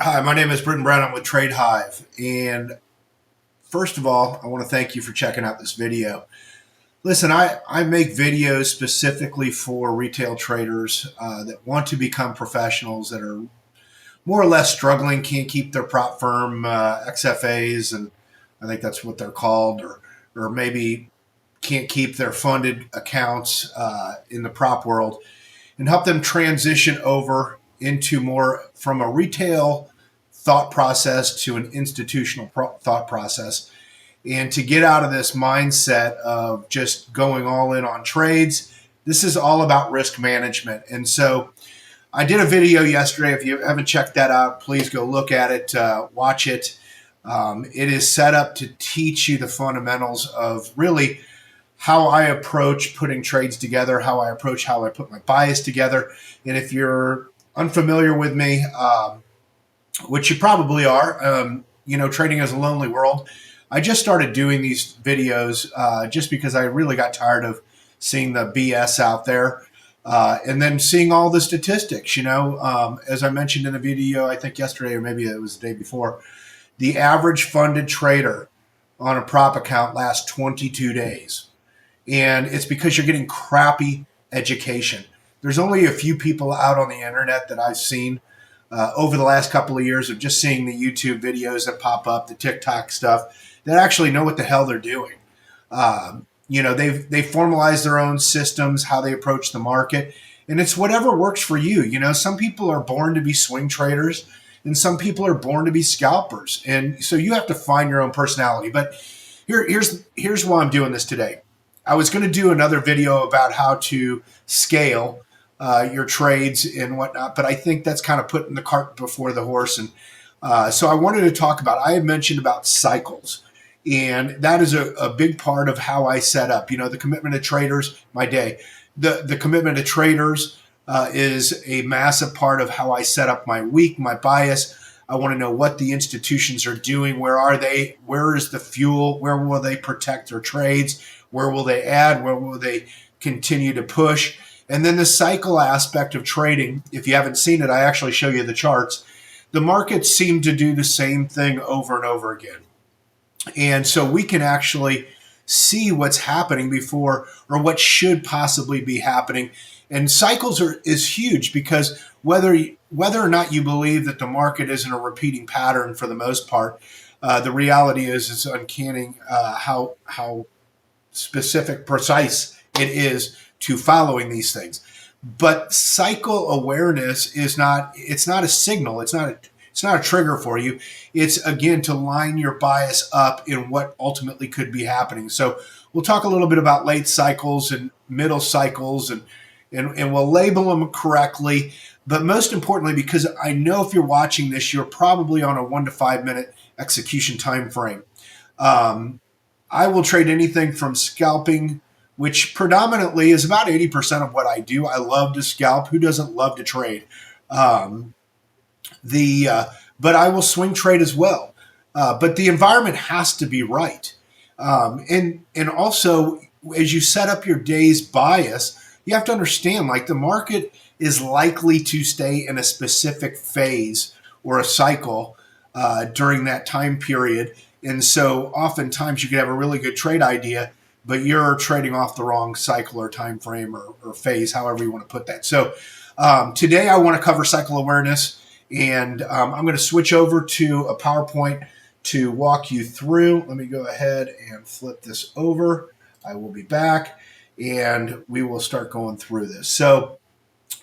Hi, my name is Britton Brown. I'm with Trade Hive. And first of all, I want to thank you for checking out this video. Listen, I make videos specifically for retail traders that want to become professionals that are more or less struggling, can't keep their prop firm XFAs, and I think that's what they're called, or maybe can't keep their funded accounts in the prop world, and help them transition over into more from a retail thought process to an institutional thought process, and to get out of this mindset of just going all in on trades. This is all about risk management. And so I did a video yesterday. If you haven't checked that out, please go look at it, watch it. It is set up to teach you the fundamentals of really how I approach putting trades together, how I put my bias together. And if you're unfamiliar with me, which you probably are, trading is a lonely world. I just started doing these videos just because I really got tired of seeing the BS out there and then seeing all the statistics. As I mentioned in the video, I think yesterday or maybe it was the day before, the average funded trader on a prop account lasts 22 days. And it's because you're getting crappy education. There's only a few people out on the internet that I've seen over the last couple of years of just seeing the YouTube videos that pop up, the TikTok stuff, that actually know what the hell they're doing. They've formalized their own systems, how they approach the market, and it's whatever works for you. Some people are born to be swing traders, and some people are born to be scalpers, and so you have to find your own personality. But here's why I'm doing this today. I was going to do another video about how to scale your trades and whatnot, but I think that's kind of putting the cart before the horse. And so I wanted to talk about, I had mentioned about cycles, and that is a big part of how I set up, the commitment to traders, my day. The commitment to traders is a massive part of how I set up my week, my bias. I want to know what the institutions are doing. Where are they? Where is the fuel? Where will they protect their trades? Where will they add? Where will they continue to push? And then the cycle aspect of trading, if you haven't seen it, I actually show you the charts. The markets seem to do the same thing over and over again. And so we can actually see what's happening before, or what should possibly be happening. And cycles is huge, because whether or not you believe that the market isn't a repeating pattern for the most part, the reality is it's uncanny how specific, precise it is to following these things. But cycle awareness is it's not a signal. It's not a trigger for you. It's, again, to line your bias up in what ultimately could be happening. So we'll talk a little bit about late cycles and middle cycles, and we'll label them correctly. But most importantly, because I know if you're watching this, you're probably on a 1 to 5 minute execution time frame. I will trade anything from scalping, which predominantly is about 80% of what I do. I love to scalp. Who doesn't love to trade? But I will swing trade as well. But the environment has to be right. And also, as you set up your day's bias, you have to understand, like, the market is likely to stay in a specific phase or a cycle during that time period. And so oftentimes you could have a really good trade idea, but you're trading off the wrong cycle or time frame or phase, however you want to put that. So today I want to cover cycle awareness, and I'm going to switch over to a PowerPoint to walk you through. Let me go ahead and flip this over. I will be back, and we will start going through this. So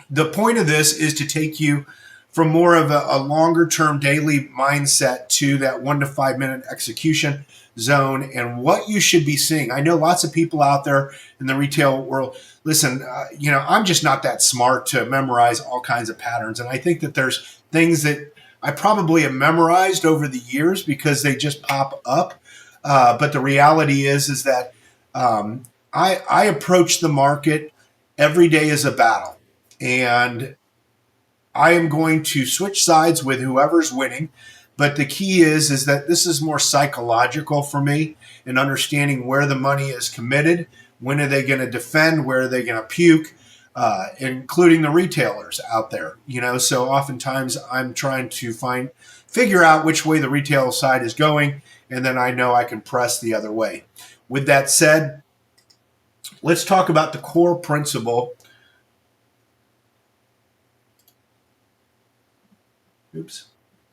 the point of this is to take you from more of a longer-term daily mindset to that 1 to 5 minute execution zone and what you should be seeing. I know lots of people out there in the retail world. Listen, I'm just not that smart to memorize all kinds of patterns. And I think that there's things that I probably have memorized over the years because they just pop up. But the reality is that I approach the market every day as a battle. And I am going to switch sides with whoever's winning, but the key is that this is more psychological for me, in understanding where the money is committed, when are they going to defend, where are they going to puke, including the retailers out there. So oftentimes I'm trying to figure out which way the retail side is going, and then I know I can press the other way. With that said, let's talk about the core principle.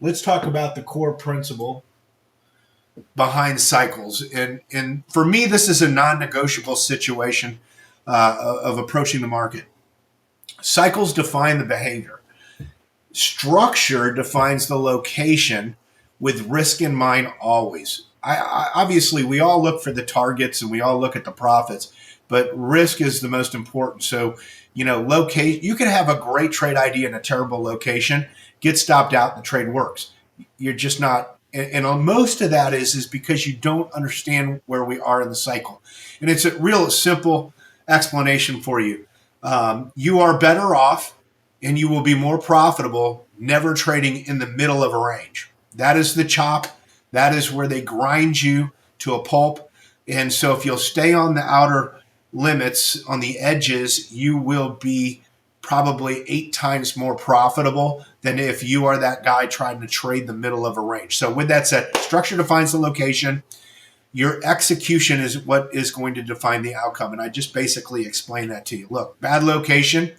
Let's talk about the core principle behind cycles. And for me, this is a non-negotiable situation of approaching the market. Cycles define the behavior. Structure defines the location, with risk in mind always. Obviously, we all look for the targets and we all look at the profits, but risk is the most important. So, locate. You can have a great trade idea in a terrible location, get stopped out, and the trade works. You're just not. And most of that is because you don't understand where we are in the cycle. And it's a real simple explanation for you. You are better off and you will be more profitable never trading in the middle of a range. That is the chop. That is where they grind you to a pulp. And so if you'll stay on the outer limits, on the edges, you will be probably 8 times more profitable than if you are that guy trying to trade the middle of a range. So with that said, structure defines the location. Your execution is what is going to define the outcome. And I just basically explained that to you. Look, bad location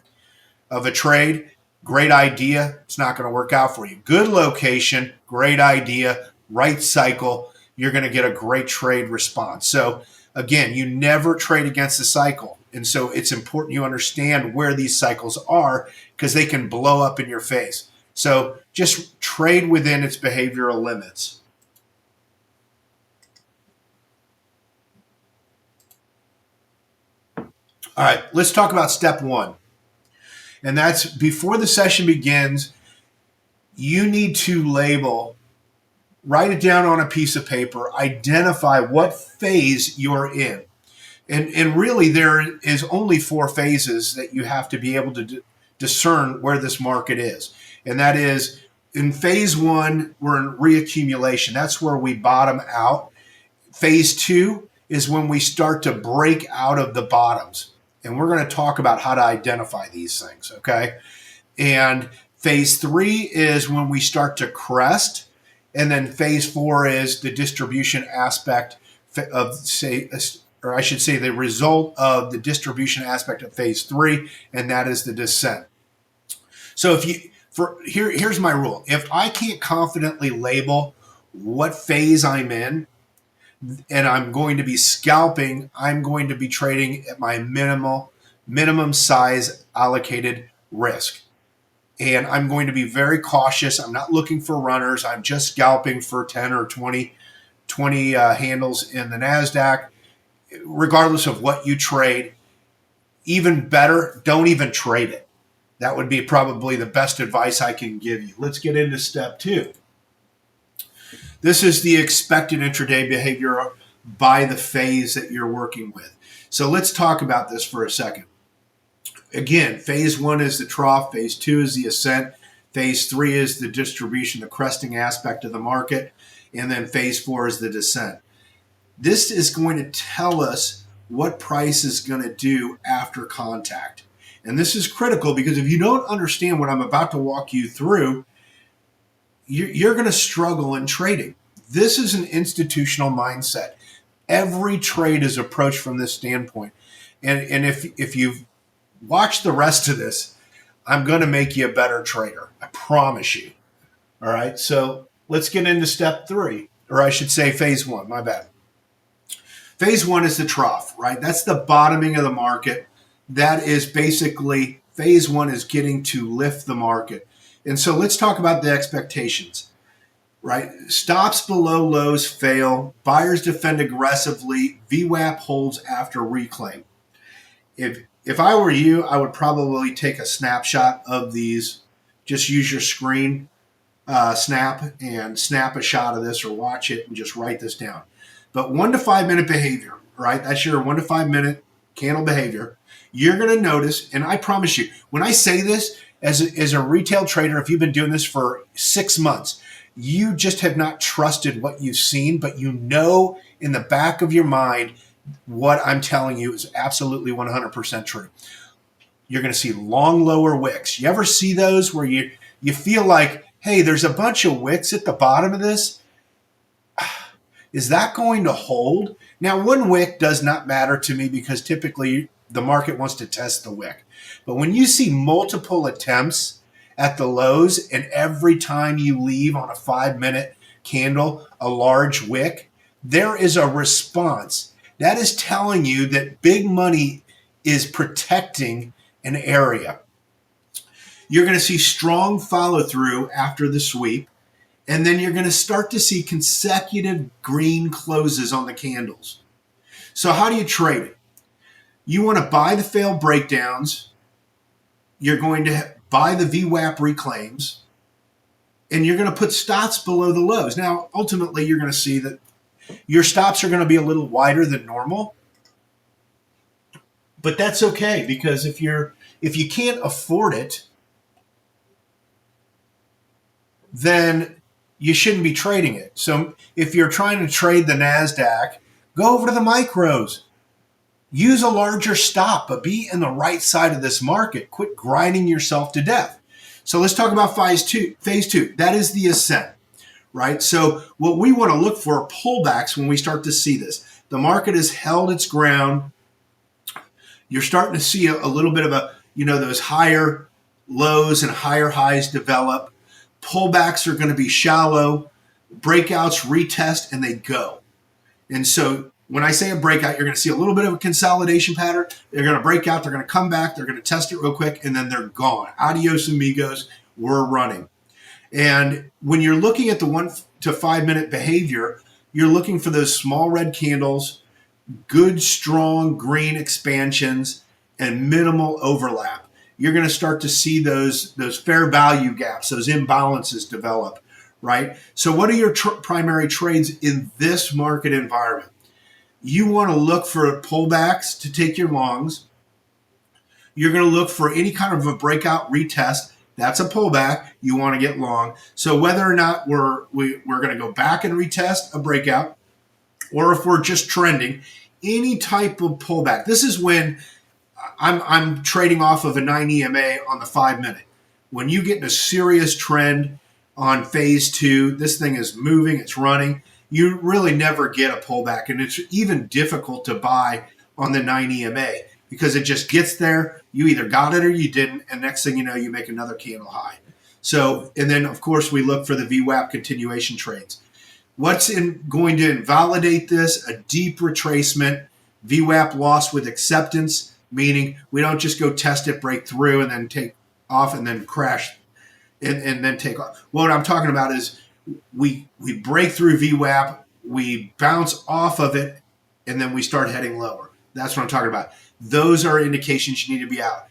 of a trade, great idea, it's not going to work out for you. Good location, great idea, right cycle, you're going to get a great trade response. So again, you never trade against the cycle. And so it's important you understand where these cycles are, because they can blow up in your face. So just trade within its behavioral limits. All right, let's talk about step 1. And that's before the session begins, you need to label, write it down on a piece of paper, identify what phase you're in. And really, there is only 4 phases that you have to be able to discern where this market is. And that is, in phase 1, we're in reaccumulation. That's where we bottom out. Phase 2 is when we start to break out of the bottoms. And we're going to talk about how to identify these things, okay? And phase 3 is when we start to crest. And then phase 4 is the distribution aspect of, or I should say the result of the distribution aspect of phase 3, and that is the descent. So here's my rule. If I can't confidently label what phase I'm in, and I'm going to be scalping, I'm going to be trading at my minimum size allocated risk. And I'm going to be very cautious. I'm not looking for runners. I'm just scalping for 10 or 20 handles in the NASDAQ. Regardless of what you trade, even better, don't even trade it. That would be probably the best advice I can give you. Let's get into step 2. This is the expected intraday behavior by the phase that you're working with. So let's talk about this for a second. Again, phase 1 is the trough. Phase 2 is the ascent. Phase 3 is the distribution, the cresting aspect of the market. And then phase 4 is the descent. This is going to tell us what price is going to do after contact. And this is critical, because if you don't understand what I'm about to walk you through, you're going to struggle in trading. This is an institutional mindset. Every trade is approached from this standpoint. And if you've watched the rest of this, I'm going to make you a better trader. I promise you. All right. So let's get into step 3, or I should say phase 1. My bad. Phase 1 is the trough, right? That's the bottoming of the market. That is basically, phase 1 is getting to lift the market. And so let's talk about the expectations, right? Stops below lows fail. Buyers defend aggressively. VWAP holds after reclaim. If I were you, I would probably take a snapshot of these. Just use your screen snap and snap a shot of this, or watch it and just write this down. But 1 to 5 minute behavior, right? That's your 1 to 5 minute candle behavior. You're going to notice, and I promise you, when I say this, as a retail trader, if you've been doing this for 6 months, you just have not trusted what you've seen, but you know in the back of your mind what I'm telling you is absolutely 100% true. You're going to see long lower wicks. You ever see those where you feel like, hey, there's a bunch of wicks at the bottom of this? Is that going to hold? Now, one wick does not matter to me because typically the market wants to test the wick. But when you see multiple attempts at the lows and every time you leave on a 5-minute candle a large wick, there is a response. That is telling you that big money is protecting an area. You're going to see strong follow through after the sweep. And then you're going to start to see consecutive green closes on the candles. So how do you trade it? You want to buy the failed breakdowns. You're going to buy the VWAP reclaims. And you're going to put stops below the lows. Now, ultimately, you're going to see that your stops are going to be a little wider than normal. But that's okay, because if you can't afford it, then you shouldn't be trading it. So if you're trying to trade the NASDAQ, go over to the micros. Use a larger stop, but be in the right side of this market. Quit grinding yourself to death. So let's talk about phase two. That is the ascent, right? So what we want to look for are pullbacks when we start to see this. The market has held its ground. You're starting to see a little bit of those higher lows and higher highs develop. Pullbacks are going to be shallow. Breakouts retest and they go. And so when I say a breakout, you're going to see a little bit of a consolidation pattern. They're going to break out. They're going to come back. They're going to test it real quick, and then they're gone. Adios, amigos. We're running. And when you're looking at the 1 to 5 minute behavior, you're looking for those small red candles, good, strong green expansions, and minimal overlap. You're going to start to see those fair value gaps, those imbalances develop, right? So what are your primary trades in this market environment? You want to look for pullbacks to take your longs. You're going to look for any kind of a breakout retest. That's a pullback. You want to get long. So whether or not we're going to go back and retest a breakout, or if we're just trending, any type of pullback. This is when I'm trading off of a 9 EMA on the 5 minute. When you get in a serious trend on phase two, this thing is moving, it's running. You really never get a pullback, and it's even difficult to buy on the 9 EMA because it just gets there. You either got it or you didn't, and next thing you know, you make another candle high. So, and then of course we look for the VWAP continuation trades. What's going to invalidate this? A deep retracement, VWAP loss with acceptance, meaning we don't just go test it, break through, and then take off and then crash and then take off. What I'm talking about is we break through VWAP, we bounce off of it, and then we start heading lower. That's what I'm talking about. Those are indications you need to be out.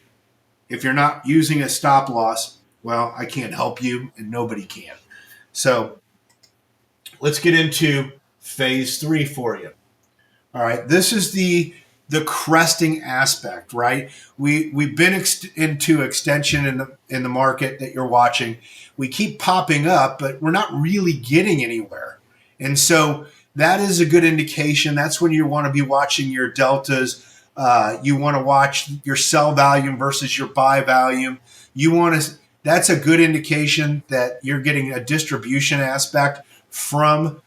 If you're not using a stop loss, well, I can't help you, and nobody can. So let's get into phase three for you. All right, this is the cresting aspect, right? We've been into extension in the market that you're watching. We keep popping up, but we're not really getting anywhere. And so that is a good indication. That's when you want to be watching your deltas. You want to watch your sell volume versus your buy volume. That's a good indication that you're getting a distribution aspect from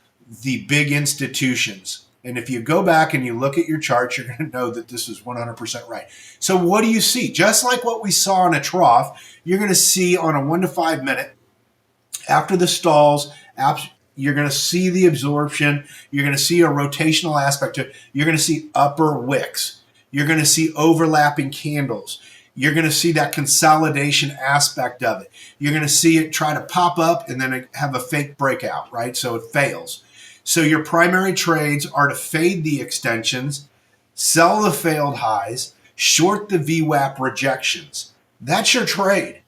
the big institutions. And if you go back and you look at your charts, you're going to know that this is 100% right. So what do you see? Just like what we saw in a trough, you're going to see on a 1 to 5 minute, after the stalls, you're going to see the absorption. You're going to see a rotational aspect to it. You're going to see upper wicks. You're going to see overlapping candles. You're going to see that consolidation aspect of it. You're going to see it try to pop up and then have a fake breakout, right? So it fails. So your primary trades are to fade the extensions, sell the failed highs, short the VWAP rejections. That's your trade.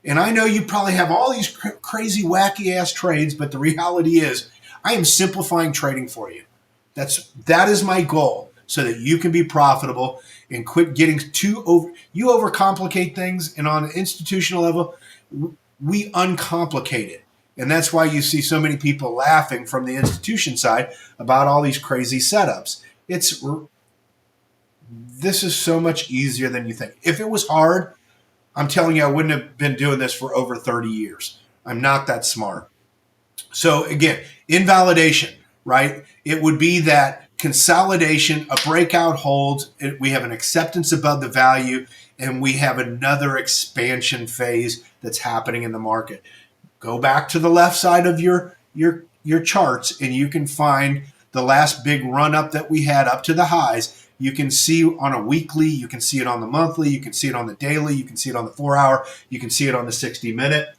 And I know you probably have all these crazy, wacky ass trades, but the reality is I am simplifying trading for you. That is my goal, so that you can be profitable and quit getting you overcomplicate things. And on an institutional level, we uncomplicate it. And that's why you see so many people laughing from the institution side about all these crazy setups. This is so much easier than you think. If it was hard, I'm telling you, I wouldn't have been doing this for over 30 years. I'm not that smart. So again, invalidation, right? It would be that consolidation, a breakout holds, we have an acceptance above the value, and we have another expansion phase that's happening in the market. Go back to the left side of your charts, and you can find the last big run up that we had up to the highs. You can see on a weekly, you can see it on the monthly, you can see it on the daily, you can see it on the 4-hour, you can see it on the 60-minute.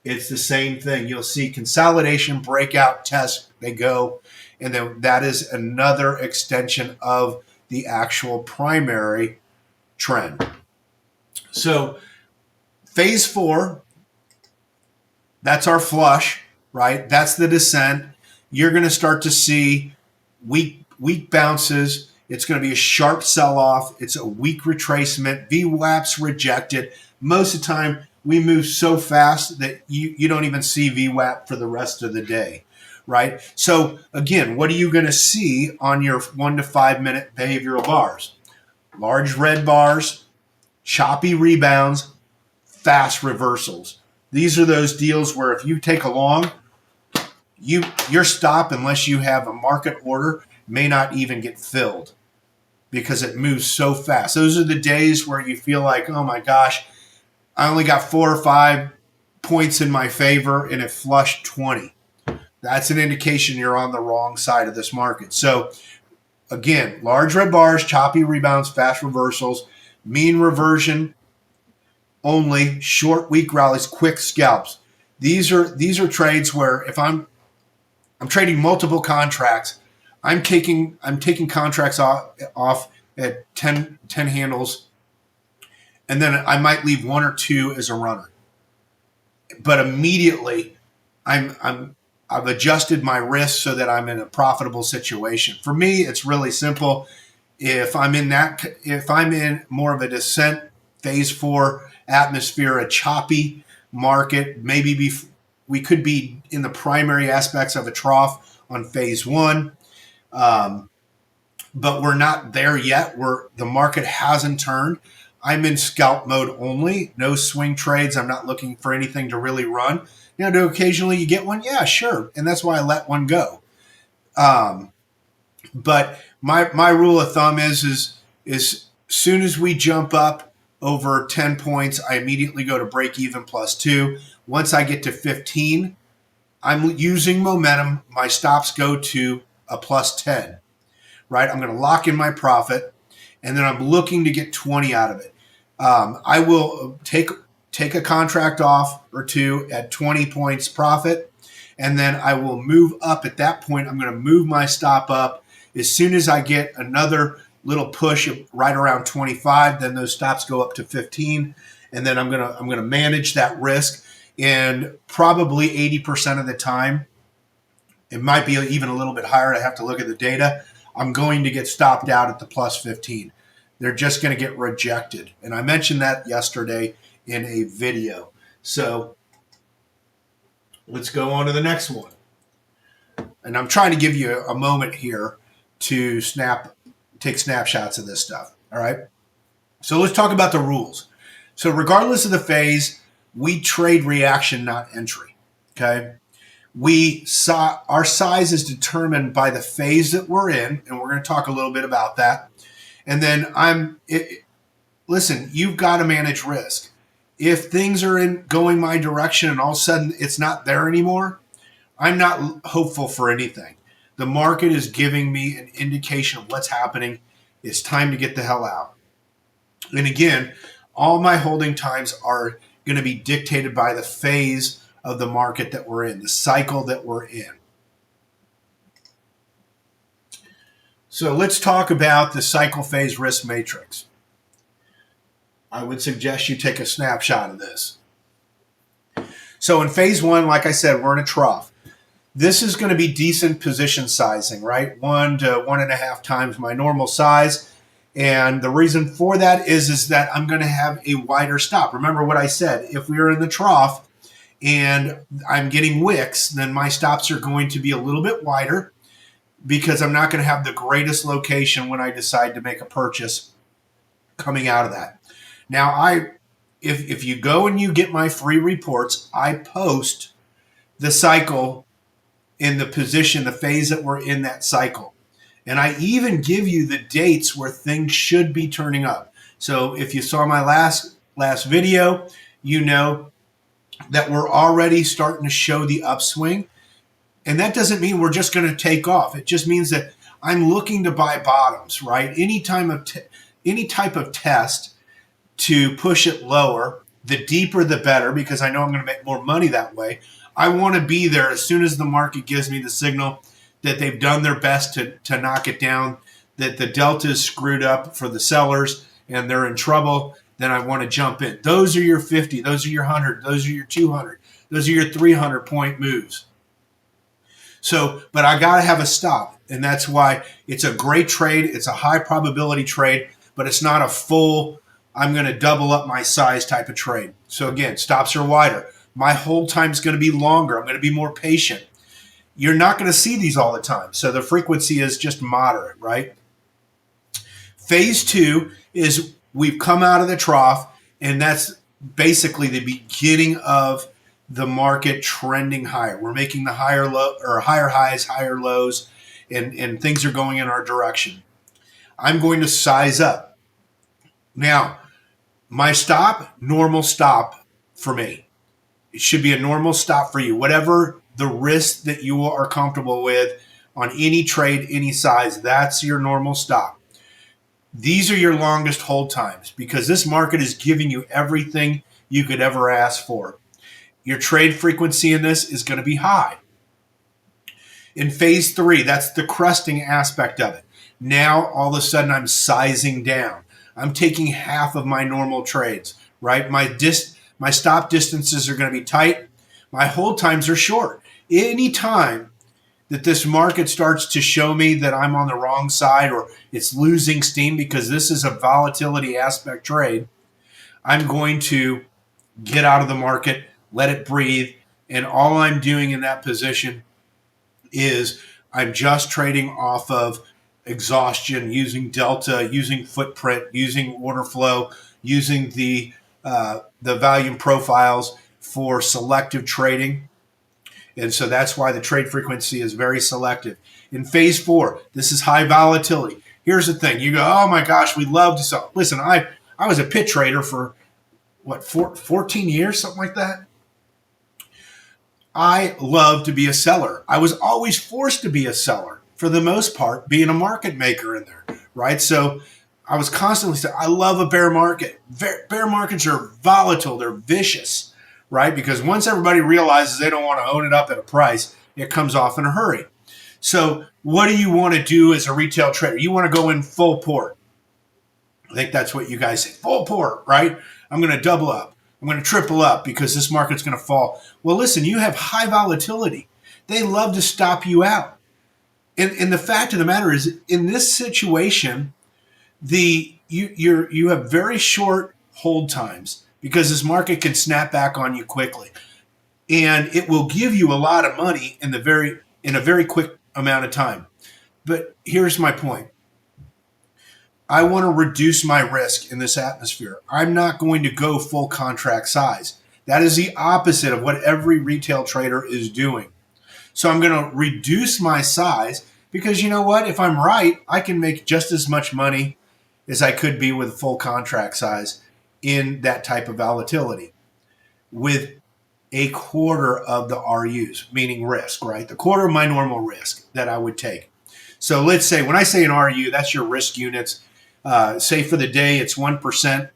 It's the same thing. You'll see consolidation, breakout, test, they go. And then that is another extension of the actual primary trend. So phase 4, that's our flush, right? That's the descent. You're going to start to see weak bounces. It's going to be a sharp sell-off. It's a weak retracement. VWAP's rejected. Most of the time, we move so fast that you don't even see VWAP for the rest of the day, right? So again, what are you going to see on your 1 to 5 minute behavioral bars? Large red bars, choppy rebounds, fast reversals. These are those deals where if you take a long, your stop, unless you have a market order, may not even get filled because it moves so fast. Those are the days where you feel like, oh my gosh, I only got 4 or 5 points in my favor and it flushed 20. That's an indication you're on the wrong side of this market. So again, large red bars, choppy rebounds, fast reversals, mean reversion only, short weak rallies, quick scalps. These are trades where if I'm trading multiple contracts, I'm taking contracts off at 10 handles, and then I might leave 1 or 2 as a runner. But immediately I've adjusted my risk so that I'm in a profitable situation. For me, it's really simple. If I'm in more of a descent phase 4 atmosphere, a choppy market, maybe we could be in the primary aspects of a trough on phase 1. But we're not there yet. The market hasn't turned. I'm in scalp mode only, no swing trades. I'm not looking for anything to really run. Do occasionally you get one? Yeah, sure. And that's why I let one go. But my rule of thumb is soon as we jump up over 10 points, I immediately go to break even +2. Once I get to 15, I'm using momentum. My stops go to a +10, right? I'm going to lock in my profit, and then I'm looking to get 20 out of it. I will take a contract off or 2 at 20 points profit, and then I will move up. At that point, I'm going to move my stop up. As soon as I get another little push right around 25, then those stops go up to 15, and then I'm gonna manage that risk. And probably 80% of the time, it might be even a little bit higher. I have to look at the data. I'm going to get stopped out at the +15. They're just going to get rejected. And I mentioned that yesterday in a video. So let's go on to the next one. And I'm trying to give you a moment here to take snapshots of this stuff. All right. So let's talk about the rules. So regardless of the phase, we trade reaction, not entry. Okay. Our size is determined by the phase that we're in, and we're going to talk a little bit about that. And then listen, you've got to manage risk. If things are going my direction and all of a sudden it's not there anymore, I'm not hopeful for anything. The market is giving me an indication of what's happening. It's time to get the hell out. And again, all my holding times are going to be dictated by the phase of the market that we're in, the cycle that we're in. So let's talk about the cycle phase risk matrix. I would suggest you take a snapshot of this. So in phase 1, like I said, we're in a trough. This is going to be decent position sizing, right? 1 to 1.5 times my normal size. And the reason for that is that I'm going to have a wider stop. Remember what I said. If we are in the trough and I'm getting wicks, then my stops are going to be a little bit wider. because I'm not going to have the greatest location when I decide to make a purchase coming out of that. Now, if you go and you get my free reports, I post the cycle in the position, the phase that we're in that cycle. And I even give you the dates where things should be turning up. So if you saw my last video, you know that we're already starting to show the upswing. And that doesn't mean we're just going to take off. It just means that I'm looking to buy bottoms, right? Any type of test to push it lower, the deeper the better, because I know I'm going to make more money that way. I want to be there as soon as the market gives me the signal that they've done their best to knock it down, that the delta is screwed up for the sellers and they're in trouble. Then I want to jump in. Those are your 50, those are your 100, those are your 200, those are your 300 point moves. So, but I got to have a stop. And that's why it's a great trade. It's a high probability trade, but it's not a full, I'm going to double up my size type of trade. So again, stops are wider. My hold time is going to be longer. I'm going to be more patient. You're not going to see these all the time. So the frequency is just moderate, right? Phase 2 is we've come out of the trough, and that's basically the beginning of the market trending higher. We're making the higher highs, higher lows, and things are going in our direction. I'm going to size up. Now, my stop, normal stop for me. It should be a normal stop for you. Whatever the risk that you are comfortable with on any trade, any size, that's your normal stop. These are your longest hold times because this market is giving you everything you could ever ask for. Your trade frequency in this is going to be high. In phase 3, that's the cresting aspect of it. Now, all of a sudden, I'm sizing down. I'm taking half of my normal trades, right? My stop distances are going to be tight. My hold times are short. Any time that this market starts to show me that I'm on the wrong side or it's losing steam because this is a volatility aspect trade, I'm going to get out of the market, let it breathe, and all I'm doing in that position is I'm just trading off of exhaustion, using delta, using footprint, using order flow, using the volume profiles for selective trading. And so that's why the trade frequency is very selective. In phase 4, this is high volatility. Here's the thing. You go, oh my gosh, we love to sell. Listen, I was a pit trader for, 14 years, something like that. I love to be a seller. I was always forced to be a seller for the most part, being a market maker in there, right? So I was constantly saying, I love a bear market. Bear markets are volatile. They're vicious, right? Because once everybody realizes they don't want to own it up at a price, it comes off in a hurry. So what do you want to do as a retail trader? You want to go in full port. I think that's what you guys say, full port, right? I'm going to double up. I'm going to triple up because this market's going to fall. Well, listen, you have high volatility. They love to stop you out. And the fact of the matter is, in this situation, you have very short hold times because this market can snap back on you quickly, and it will give you a lot of money in a very quick amount of time. But here's my point. I want to reduce my risk in this atmosphere. I'm not going to go full contract size. That is the opposite of what every retail trader is doing. So I'm going to reduce my size because you know what? If I'm right, I can make just as much money as I could be with full contract size in that type of volatility with a quarter of the RUs, meaning risk, right? The quarter of my normal risk that I would take. So let's say when I say an RU, that's your risk units. Say for the day, it's 1%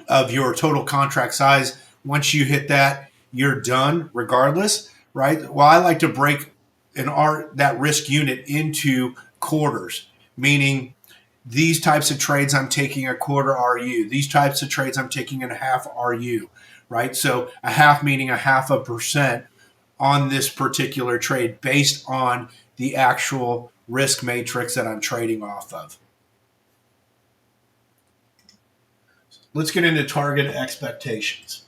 of your total contract size. Once you hit that, you're done regardless, right? Well, I like to break that risk unit into quarters, meaning these types of trades I'm taking a quarter RU. These types of trades I'm taking a half RU, right? So a half meaning a 0.5% on this particular trade based on the actual risk matrix that I'm trading off of. Let's get into target expectations.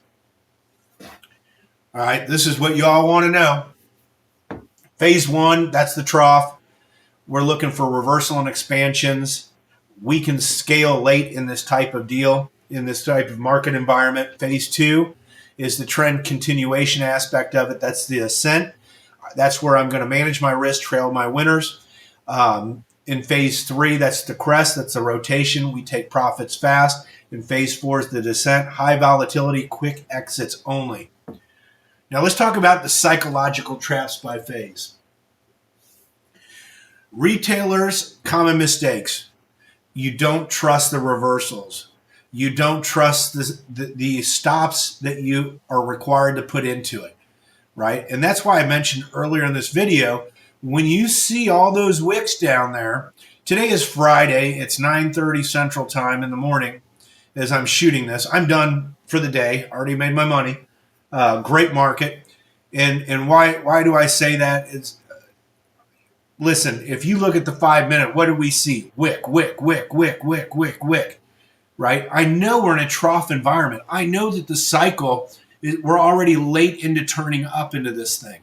All right, this is what you all want to know. Phase 1, that's the trough. We're looking for reversal and expansions. We can scale late in this type of deal, in this type of market environment. Phase two is the trend continuation aspect of it. That's the ascent. That's where I'm going to manage my risk, trail my winners. In phase three, that's the crest. That's the rotation. We take profits fast. In phase four is the descent. High volatility, quick exits only. Now let's talk about the psychological traps by phase. Retailers, common mistakes. You don't trust the reversals. You don't trust the stops that you are required to put into it, right? And that's why I mentioned earlier in this video, when you see all those wicks down there, today is Friday, it's 9:30 Central Time in the morning as I'm shooting this. I'm done for the day, already made my money. Great market. And why do I say that? It's listen, if you look at the 5 minute, what do we see? Wick, wick, wick, wick, wick, wick, wick, right? I know we're in a trough environment. I know that the cycle, we're already late into turning up into this thing.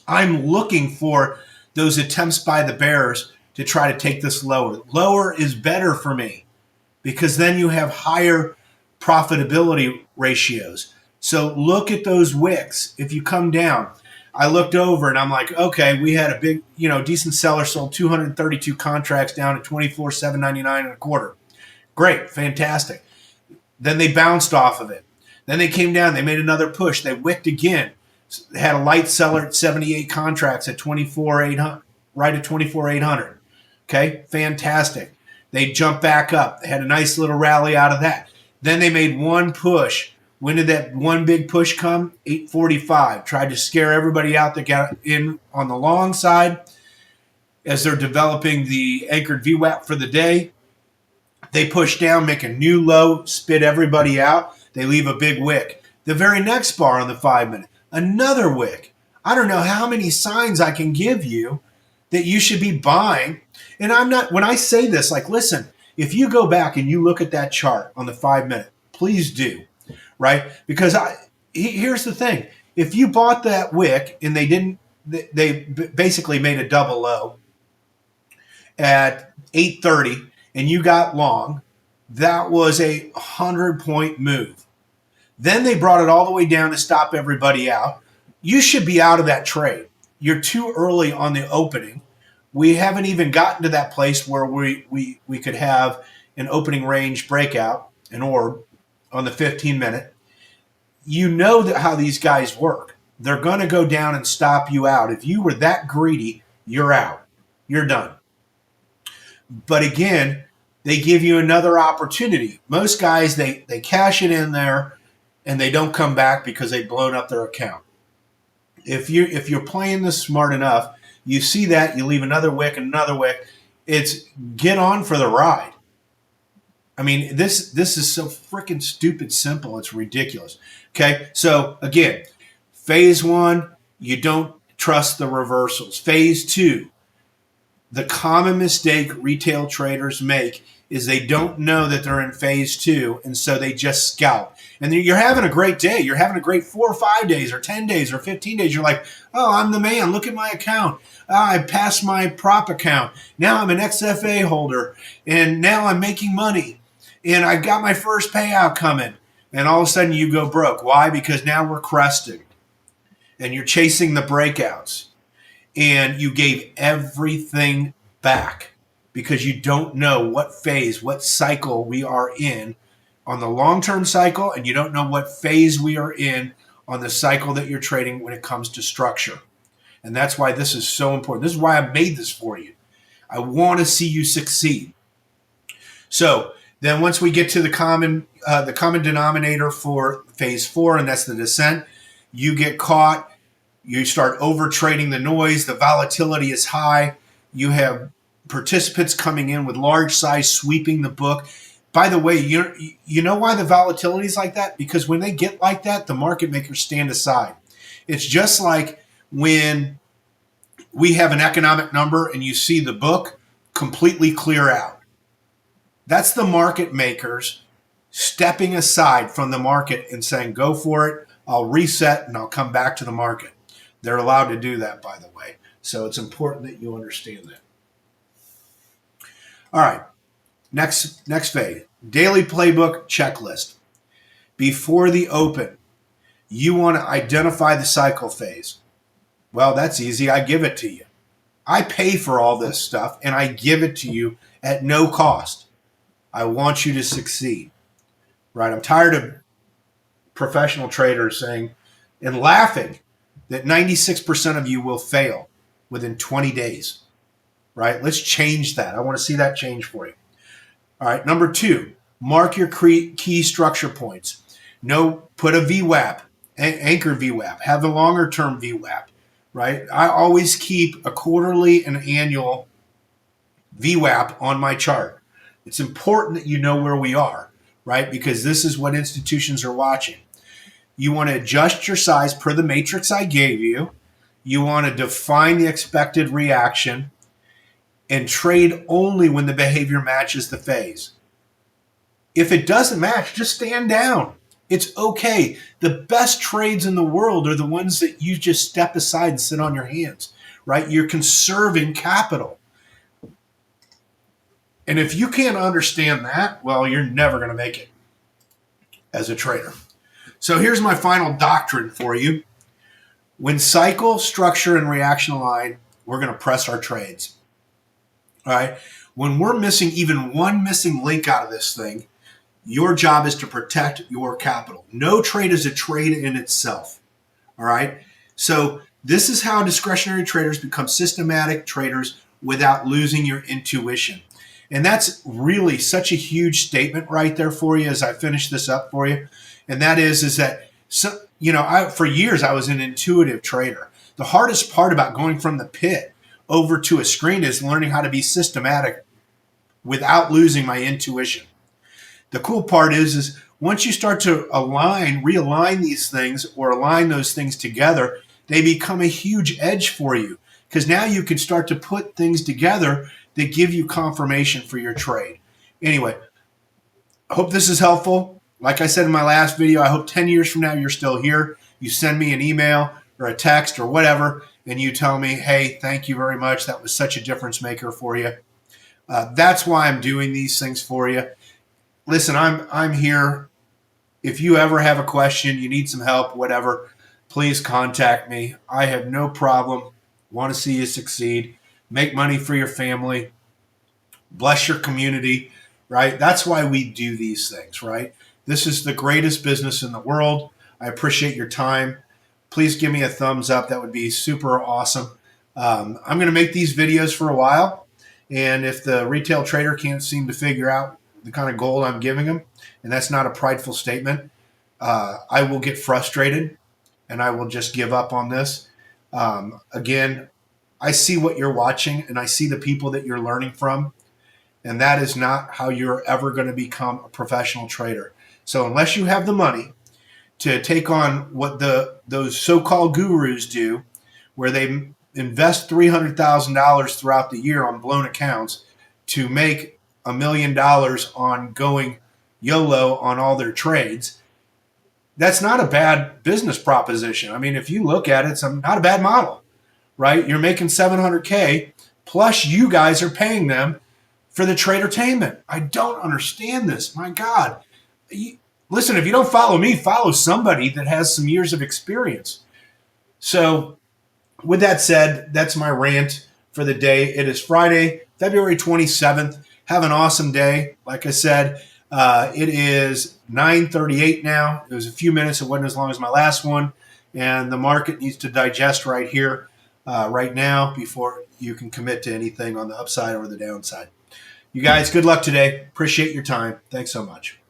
I'm looking for those attempts by the bears to try to take this lower. Lower is better for me because then you have higher profitability ratios. So look at those wicks. If you come down, I looked over and I'm like, okay, we had a big, decent seller sold 232 contracts down at 24,799 and a quarter. Great, fantastic. Then they bounced off of it. Then they came down, they made another push. They wicked again. They had a light seller at 78 contracts at 24,800, right at 24,800. Okay, fantastic. They jumped back up. They had a nice little rally out of that. Then they made one push. When did that one big push come? 845. Tried to scare everybody out that got in on the long side as they're developing the anchored VWAP for the day. They push down, make a new low, spit everybody out. They leave a big wick. The very next bar on the 5 minute, another wick. I don't know how many signs I can give you that you should be buying. And I'm not, when I say this, like, listen, if you go back and you look at that chart on the 5 minute, please do. Right? Because here's the thing. If you bought that wick and they basically made a double low at 8:30 and you got long, that was a 100-point move. Then they brought it all the way down to stop everybody out. You should be out of that trade. You're too early on the opening. We haven't even gotten to that place where we could have an opening range breakout, an orb, on the 15 minute. You know that how these guys work. They're going to go down and stop you out. If you were that greedy, you're out. You're done. But again, they give you another opportunity. Most guys, they cash it in there and they don't come back because they've blown up their account. If you're playing this smart enough, you see that, you leave another wick and another wick. It's get on for the ride. I mean, this is so freaking stupid simple. It's ridiculous. Okay, so again, phase one, you don't trust the reversals. Phase two, the common mistake retail traders make is they don't know that they're in phase two, and so they just scalp. And you're having a great day. You're having a great 4 or 5 days or 10 days or 15 days. You're like, oh, I'm the man. Look at my account. I passed my prop account. Now I'm an XFA holder, and now I'm making money. And I got my first payout coming. And all of a sudden you go broke. Why? Because now we're cresting. And you're chasing the breakouts. And you gave everything back because you don't know what phase, what cycle we are in on the long-term cycle, and you don't know what phase we are in on the cycle that you're trading when it comes to structure. And that's why this is so important. This is why I made this for you. I want to see you succeed. So then once we get to the common denominator for phase four, and that's the descent, you get caught. You start overtrading the noise. The volatility is high. You have participants coming in with large size sweeping the book. By the way, you know why the volatility is like that? Because when they get like that, the market makers stand aside. It's just like when we have an economic number and you see the book completely clear out. That's the market makers stepping aside from the market and saying, go for it, I'll reset and I'll come back to the market. They're allowed to do that, by the way. So it's important that you understand that. All right. Next phase. Daily playbook checklist. Before the open, you want to identify the cycle phase. Well, that's easy. I give it to you. I pay for all this stuff and I give it to you at no cost. I want you to succeed. Right? I'm tired of professional traders saying and laughing that 96% of you will fail within 20 days. Right? Let's change that. I want to see that change for you. All right. Number 2, mark your key structure points. Put a VWAP, anchor VWAP, have a longer term VWAP, right? I always keep a quarterly and annual VWAP on my chart. It's important that you know where we are, right? Because this is what institutions are watching. You want to adjust your size per the matrix I gave you. You want to define the expected reaction and trade only when the behavior matches the phase. If it doesn't match, just stand down. It's okay. The best trades in the world are the ones that you just step aside and sit on your hands, right? You're conserving capital. And if you can't understand that, well, you're never going to make it as a trader. So here's my final doctrine for you. When cycle, structure, and reaction align, we're going to press our trades. All right? When we're missing even one missing link out of this thing, your job is to protect your capital. No trade is a trade in itself. All right? So this is how discretionary traders become systematic traders without losing your intuition. And that's really such a huge statement right there for you as I finish this up for you. And that is that, for years I was an intuitive trader. The hardest part about going from the pit over to a screen is learning how to be systematic without losing my intuition. The cool part is once you start to realign these things or align those things together, they become a huge edge for you because now you can start to put things together that give you confirmation for your trade. Anyway, I hope this is helpful. Like I said in my last video, I hope 10 years from now you're still here. You send me an email or a text or whatever, and you tell me, hey, thank you very much. That was such a difference maker for you. That's why I'm doing these things for you. Listen, I'm here. If you ever have a question, you need some help, whatever, please contact me. I have no problem. Want to see you succeed. Make money for your family. Bless your community, right? That's why we do these things, right? This is the greatest business in the world. I appreciate your time. Please give me a thumbs up. That would be super awesome. I'm going to make these videos for a while. And if the retail trader can't seem to figure out the kind of goal I'm giving them, and that's not a prideful statement, I will get frustrated and I will just give up on this. Again, I see what you're watching and I see the people that you're learning from, and that is not how you're ever going to become a professional trader. So unless you have the money to take on what those so-called gurus do, where they invest $300,000 throughout the year on blown accounts to make $1 million on going YOLO on all their trades, that's not a bad business proposition. I mean, if you look at it, it's not a bad model, right? You're making $700K, plus you guys are paying them for the tradertainment. I don't understand this. My God. Listen, if you don't follow me, follow somebody that has some years of experience. So with that said, that's my rant for the day. It is Friday, February 27th. Have an awesome day. Like I said, it is 9:38 now. It was a few minutes. It wasn't as long as my last one. And the market needs to digest right here, right now, before you can commit to anything on the upside or the downside. You guys, good luck today. Appreciate your time. Thanks so much.